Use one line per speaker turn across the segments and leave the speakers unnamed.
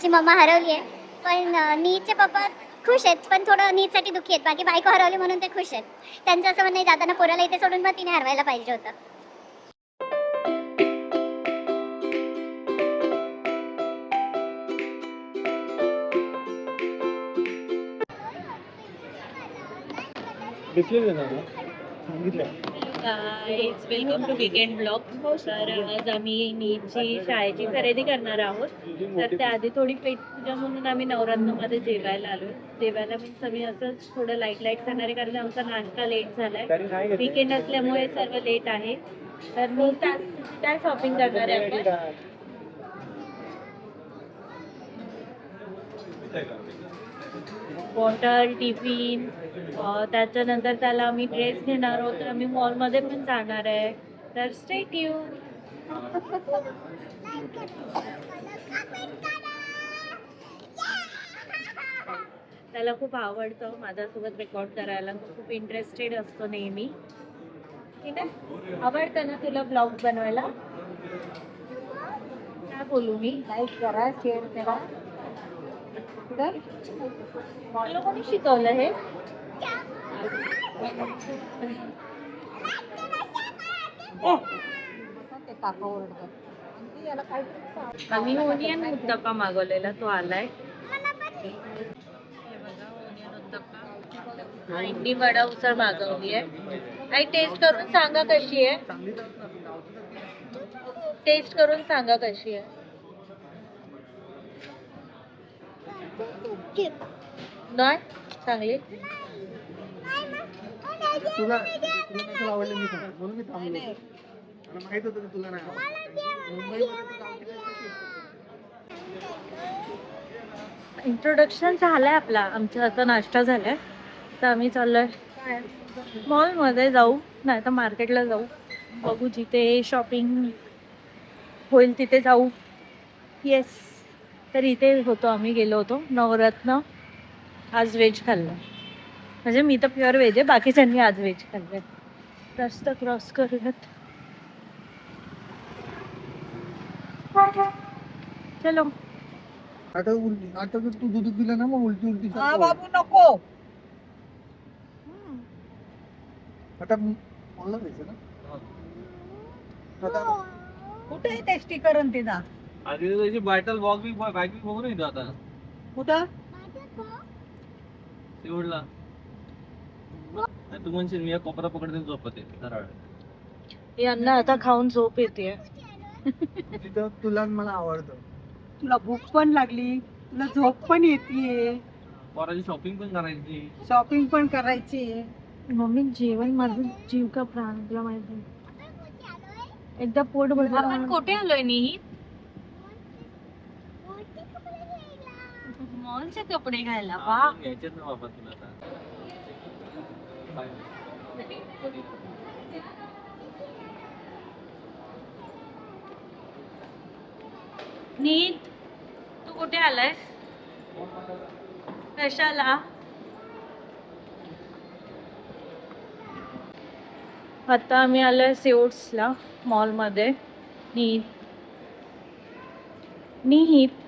नीतची mamma हरवली आहे. पण नीतचे पप्पा खुश आहेत, पण थोडं नीतसाठी दुःखी आहेत. बाकी बायको हरवली म्हणून ते खुश आहेत. त्यांचं असं म्हणणं आहे, जाताना पोराला इथे सोडून मग तिने हरवायला पाहिजे होतं.
Guys welcome to weekend blog. तर आज आम्ही नीटची शाळेची खरेदी करणार आहोत. तर त्याआधी थोडी पेटपूजा म्हणून आम्ही नवरत्नमध्ये जेवायला आलो. जेवायला मी सगळी असंच थोडं लाईट खाणारे, कारण आमचा नाश्ता लेट झालाय. वीकेंड असल्यामुळे सर्व लेट आहे. तर मी काय शॉपिंग करणार आहे आपण. बॉटल, टिफिन, त्याच्यानंतर त्याला आम्ही ड्रेस घेणार आहोत. तर आम्ही मॉलमध्ये पण जाणार आहे. तर स्टे ट्यून. त्याला खूप आवडतं माझ्यासोबत रेकॉर्ड करायला. तो खूप इंटरेस्टेड असतो नेहमी. ठीक आहे, आवडतं ना तुला ब्लॉग बनवायला? काय बोलू मी? लाईक करा, शेअर करा. तुला कोणी शिकवलं हे? आम्ही ओनियन उत्तप्पा मागवलेला, तो आलाय. हे बघा, ओनियन उत्तप्पा. आईंनी वडा उसळ मागवली आहे. आई टेस्ट करून सांगा कशी आहे. टेस्ट करून सांगा कशी आहे. नाही चांगली.
तुला आवडलं मी सांग म्हणून मी थांबलो. मला माहित होतं तुला नाही
इंट्रोडक्शन झालंय आपला. आमचा आता नाश्ता झालाय. तर आम्ही चाललोय मॉलमध्ये जाऊ, नाही तर मार्केटला जाऊ. बघू, जिथे शॉपिंग होईल तिथे जाऊ. येस. तर इथे होतो, आम्ही गेलो होतो नवरत्न. आज व्हेज खाल्लं. म्हणजे मी तर प्युअर व्हेज आहे, बाकीच्यांनी आज व्हेज खाल्लंय. रस्ता क्रॉस करूयात. चलो.
आता जर तू दूध दिलं ना मग उलटी
बाबू नको.
आता मला द्यायचं ना. आता
कुठे आहे ते स्टिकर आणि ते दा?
आधी त्याची बॅटल बॉग बी बॅग बी बघून येतो आता
कुठं?
शेवटला. तू म्हणशील मी कोपरा पकडते झोपते सरळ.
यांना आता खाऊन झोप येते.
तिथं तुला आणि मला आवडतं.
तुला भूक पण लागली, तुला झोप पण येते,
पोराची शॉपिंग पण करायची.
शॉपिंग पण करायची.
मम्मी जेवण माझं जीव का प्राण, तुला माहिती. एकदा पोट भरलं. आपण कुठे आलोय नी? मॉलचे कपडे घ्यायला. वा,
घ्यायचेच ना बाबा तुला आता.
नीत तू कुठे आलायस? कशाला? आता आम्ही आलोय सिओट्सला मॉलमध्ये. निहित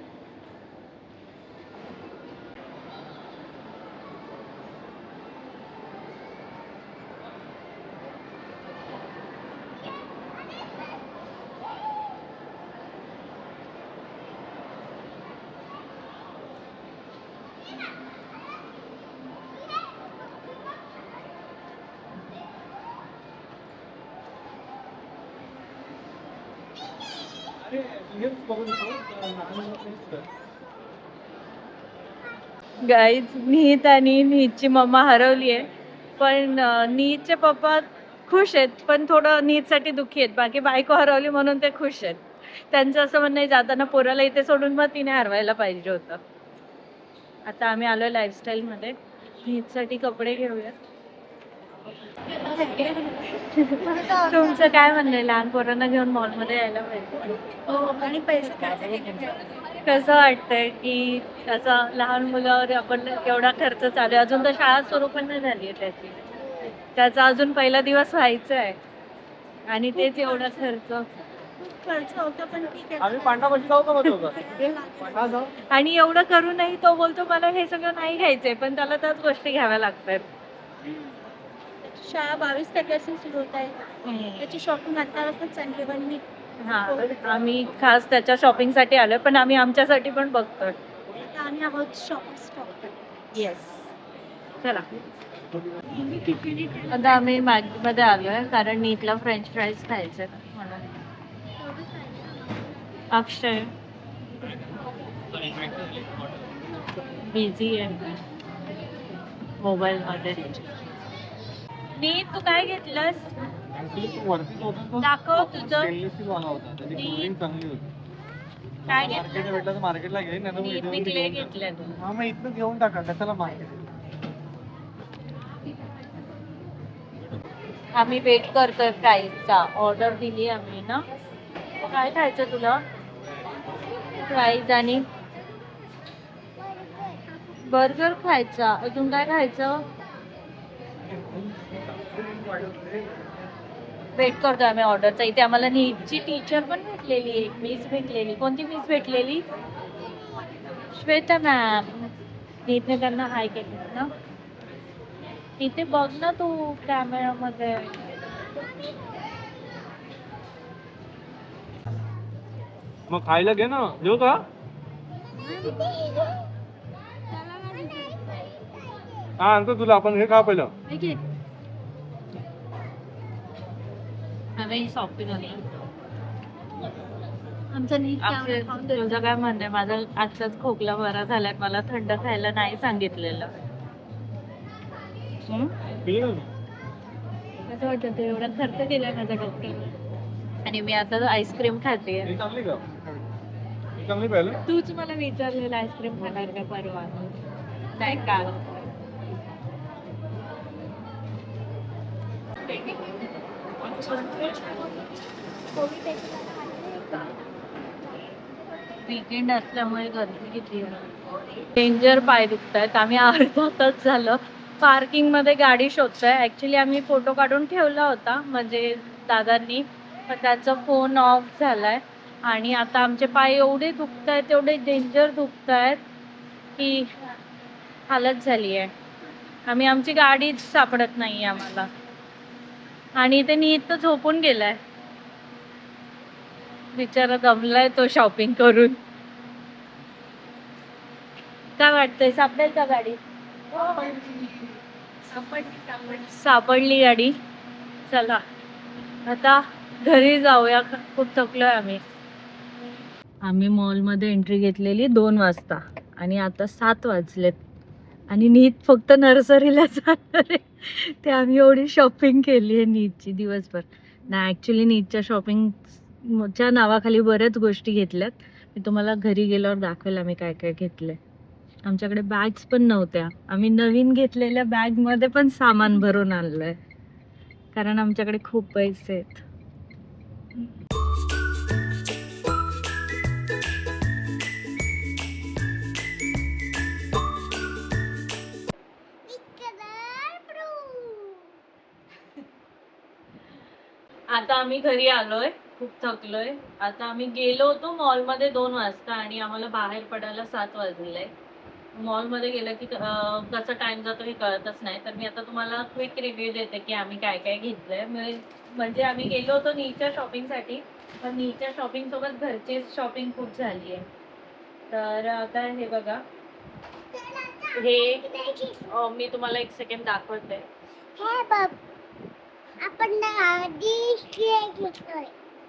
गाईज, नीत आणि नीतची मम्मा हरवली आहे. पण नीतचे पप्पा खुश आहेत, पण थोडं नीतसाठी दुःखी आहेत. बाकी बायको हरवली म्हणून ते खुश आहेत. त्यांचं असं म्हणणं आहे, जाताना पोराला इथे सोडून मग तिने हरवायला पाहिजे होतं. आता आम्ही आलोय लाईफस्टाईलमध्ये. नीतसाठी कपडे घेऊया. तुमचं काय म्हणणं आहे? लहान पोरांना घेऊन मॉलमध्ये यायला पाहिजे
आणि पैसे
कसं वाटतंय की असं लहान मुलावर आपण एवढा खर्च चालू आहे? अजून तर शाळा सुरू पण नाही झाली आहे त्याची. त्याचा अजून पहिला दिवस व्हायचा आहे आणि तेच एवढा खर्च. खर्च होतं पण ठीक आहे.
आम्ही पांडापाशी जाऊ का मग दोघं?
हा जाऊ.
आणि एवढं करूनही तो बोलतो मला हे सगळं नाही घ्यायचंय, पण त्याला त्याच गोष्टी घ्याव्या लागतात.
शाळा 22 सुरू होत आहे. त्याची शॉपिंग आतापासून चालली पण मी
हा, आम्ही खास त्याच्या शॉपिंगसाठी आलोय, पण आम्ही आमच्यासाठी पण बघतोय.
आता आम्ही आहोत शॉपिंग स्टॉप.
येस, चला. आता आम्ही मॅगीमध्ये आलोय कारण नीटला फ्रेंच फ्राईज खायचे म्हणून. अक्षय बिझी आहे मोबाईल मध्ये. नीट, तू काय घेतलंस?
Actually तो वरतीच होता तो
दाखव तुझं.
stainless steel वाला होता. त्याची cooling चांगली होती.
काय
मार्केटला
घेतलं?
भेटला तर मार्केटला घेईन, नाही तर मग
नीटने
इथे
क्ले
येऊन घेऊन
घेतलाय तू.
हा मग इथनं घेऊन टाका कशाला मार्केट.
आम्ही वेट करतोय प्राईजचा. ऑर्डर दिली आम्ही ना. काय खायचं तुला? प्राईज आणि बर्गर खायचा. अजून काय खायचं? वेट करतोय आम्ही ऑर्डरचा. इथे आम्हाला नीटची टीचर पण भेटलेली, एक मिस भेटलेली. कोणती मिस भेटलेली? श्वेता मॅम. नीटने त्यांना हाय केलं ना. इथे बघ ना तू कॅमेरामध्ये.
मग खायला घे ना, घेऊ का? हा आणतो तुला, आपण हे खा पहिलं.
आम्ही शॉपिंग आली.
आमचं नीट
तुझं काय म्हणणं आहे? माझा आजचाच खोकला बरा झालाय. मला थंड खायला नाही सांगितलेलं.
पिलं ना?
कसं वाटतं? ते एवढा खर्च केलाय माझ्या डॉक्टरने आणि मी आता आईस्क्रीम खाते.
ही चांगली का? ही चांगली पाहिलं?
तूच मला विचारलेलं आईस्क्रीम खाणार का परवा, नाही का? वीकेंड असल्यामुळे गर्दी किती आहे. डेंजर पाय दुखतायत. आम्ही अर्धा तास झालं पार्किंग मध्ये गाडी शोधतोय. ऍक्च्युली आम्ही फोटो काढून ठेवला होता म्हणजे दादांनी, पण त्याचा फोन ऑफ झालाय आणि आता आमचे पाय एवढे दुखतायत, एवढे डेंजर दुखतायत की हालत झाली आहे. आम्ही आमची गाडीच सापडत नाही आम्हाला. आणि इथे नीट तर झोपून गेलाय. बिचारा दमलाय तो शॉपिंग करून. काय वाटतंय, सापडेल का गाडी? सापडली गाडी. चला आता घरी जाऊया, खूप थकलोय आम्ही. आम्ही मॉलमध्ये एंट्री घेतलेली 2 वाजता आणि आता 7 वाजलेत आणि नीट फक्त नर्सरीला जाणार आहे. ते आम्ही एवढी शॉपिंग केली आहे नीटची दिवसभर. ना ॲक्च्युली नीटच्या शॉपिंगच्या नावाखाली बऱ्याच गोष्टी घेतल्यात. मी तुम्हाला घरी गेल्यावर दाखवेल आम्ही काय काय घेतलंय. आमच्याकडे बॅग्स पण नव्हत्या. आम्ही नवीन घेतलेल्या बॅगमध्ये पण सामान भरून आणलंय कारण आमच्याकडे खूप पैसे आहेत. आता आम्ही घरी आलोय, खूप थकलोय. आता आम्ही गेलो होतो मॉलमध्ये 2 वाजता आणि आम्हाला बाहेर पडायला 7 वाजले. मॉलमध्ये गेलं की कसा टाइम जातो हे कळतच नाही. तर मी आता तुम्हाला क्विक रिव्ह्यू देते की आम्ही काय काय घेतलंय. म्हणजे आम्ही गेलो होतो नीटच्या शॉपिंगसाठी, पण नीटच्या शॉपिंग सोबत घरची शॉपिंग खूप झाली आहे. तर आता हे बघा, हे मी तुम्हाला 1 सेकंड दाखवते.
आपण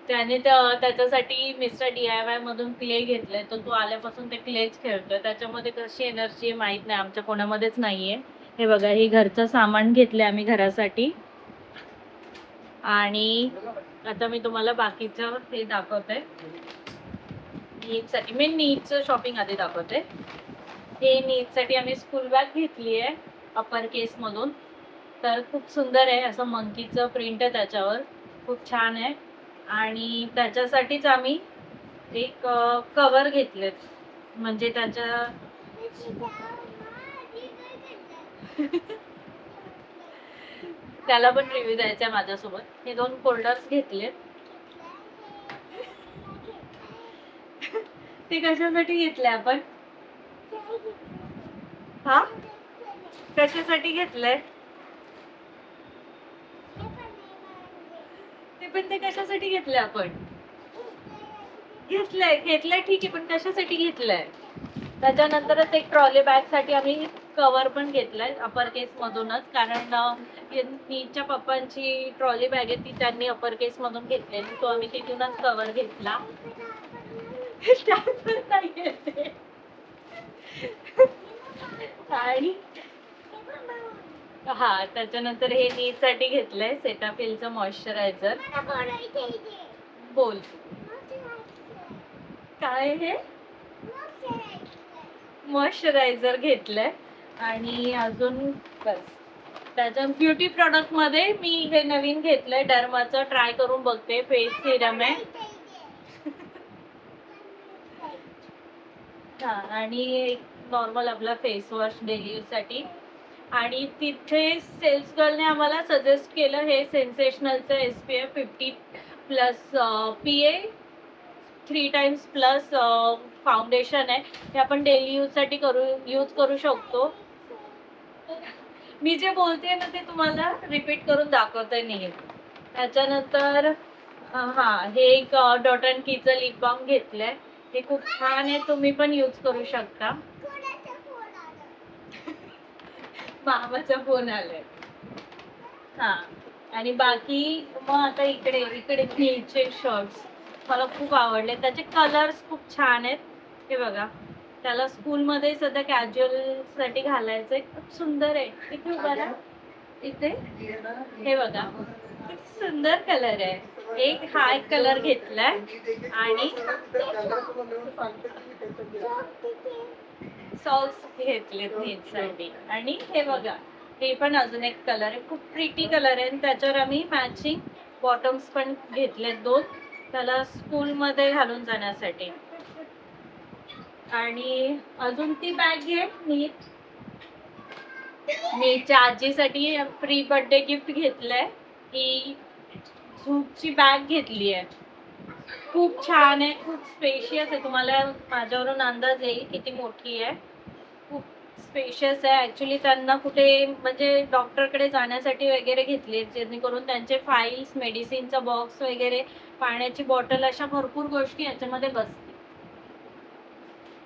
त्याने त्याच्यासाठी मिस्टर DIY मधून क्ले घेतले. तर तो आल्यापासून ते क्लेच खेळतोय. त्याच्यामध्ये कशी एनर्जी माहित नाही, आमच्या कोणामध्येच नाहीये. हे बघा, हे घरचं सामान घेतलंय आम्ही घरासाठी. आणि आता मी तुम्हाला बाकीचं हे दाखवते. नीटसाठी मी नीटचं शॉपिंग आधी दाखवते. हे नीटसाठी आम्ही स्कूल बॅग घेतली आहे अपर केस मधून. तर खूप सुंदर आहे, असं मंकीचं प्रिंट आहे त्याच्यावर, खूप छान आहे. आणि त्याच्यासाठीच आम्ही एक कवर घेतलेत. म्हणजे त्याच्या त्याला पण रिव्ह्यू द्यायचा आहे माझ्यासोबत. हे 2 फोल्डर्स घेतलेत. ते कशासाठी घेतलंय आपण? हा, कशासाठी घेतलंय ते कशासाठी घेतलंय आपण? घेतलंय ठीक आहे, पण कशासाठी घेतलंय? त्याच्यानंतरच एक ट्रॉली बॅग साठी आम्ही कव्हर पण घेतलाय अपर केस मधूनच, कारण नीच्या पप्पांची ट्रॉली बॅग आहे ती त्यांनी अपर केस मधून घेतलेली, तो आम्ही तिथूनच कव्हर घेतला. त्यातच नाही घेते. आणि हा, त्याच्यानंतर हे नीसाठी घेतलंय सेटाफिलचं मॉइश्चरायझर. बोल काय हे? मॉइश्चरायझर घेतलंय. आणि अजून बस. त्याच्या ब्युटी प्रोडक्ट मध्ये मी हे नवीन घेतलंय डर्माचं, ट्राय करून बघते. फेस सिरम आहे. हा, आणि नॉर्मल आपला फेस वॉश डेली यूज साठी. आणि तिथे सेल्स गर्लने आम्हाला सजेस्ट केलं हे सेन्सेशनलचं SPF 50+ PA 3 times plus foundation आहे. हे आपण डेली यूजसाठी यूज करू शकतो. मी जे बोलते ना ते तुम्हाला रिपीट करून दाखवते नाही. त्याच्यानंतर हा, हे एक डॉट अँड कीचं लिप बाम घेतलंय. हे खूप छान आहे, तुम्ही पण यूज करू शकता. मामाचा फोन आलाय. हा, आणि बाकी मग आता इकडे नीचे शर्ट्स मला खूप आवडले. त्याचे कलर्स खूप छान आहेत. हे बघा, त्याला स्कूलमध्ये सध्या कॅज्युअल साठी घालायचंय. खूप सुंदर आहे. इथे उभा राहा. इथे हे बघा, किती सुंदर कलर आहे. हा एक कलर घेतलाय. आणि सॉक्स घेतलेत नीटसाठी. आणि हे बघा, हे पण अजून एक कलर आहे. खूप प्रिटी कलर आहे. आणि त्याच्यावर आम्ही मॅचिंग बॉटम्स पण घेतलेत 2, त्याला स्कूलमध्ये घालून जाण्यासाठी. आणि अजून ती बॅग घे नीटच्या आजीसाठी प्री बर्थडे गिफ्ट घेतलंय. ही झूपची बॅग घेतली आहे. खूप छान आहे, खूप स्पेशियस आहे. तुम्हाला माझ्यावरून अंदाज येईल किती मोठी आहे. खूप स्पेशियस आहे. ऍक्च्युली त्यांना कुठे म्हणजे डॉक्टरकडे जाण्यासाठी वगैरे घेतली, जेणेकरून त्यांचे फाईल्स, मेडिसिनचा बॉक्स वगैरे, पाण्याची बॉटल, अशा भरपूर गोष्टी याच्यामध्ये बसतील.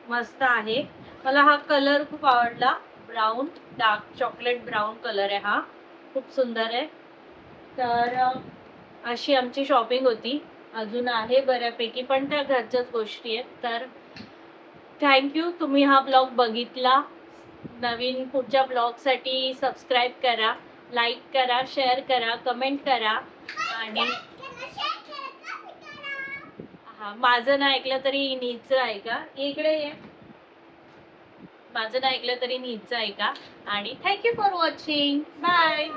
मस्त आहे. मला हा कलर खूप आवडला. Brown, dark chocolate brown colour आहे हा. खूप सुंदर आहे. तर अशी आमची शॉपिंग होती. अजून आहे बऱ्यापैकी, पण त्या घरच्याच गोष्टी आहेत. तर थँक्यू, तुम्ही हा ब्लॉग बघितला. नवीन पुढच्या ब्लॉगसाठी सबस्क्राईब करा, लाईक करा, शेअर करा, कमेंट करा. आणि हा, माझं नाही ऐकलं तरी नीचं ऐका. इकडे ये. माझं नाही ऐकलं तरी नीचं ऐका. आणि थँक्यू फॉर वॉचिंग. बाय.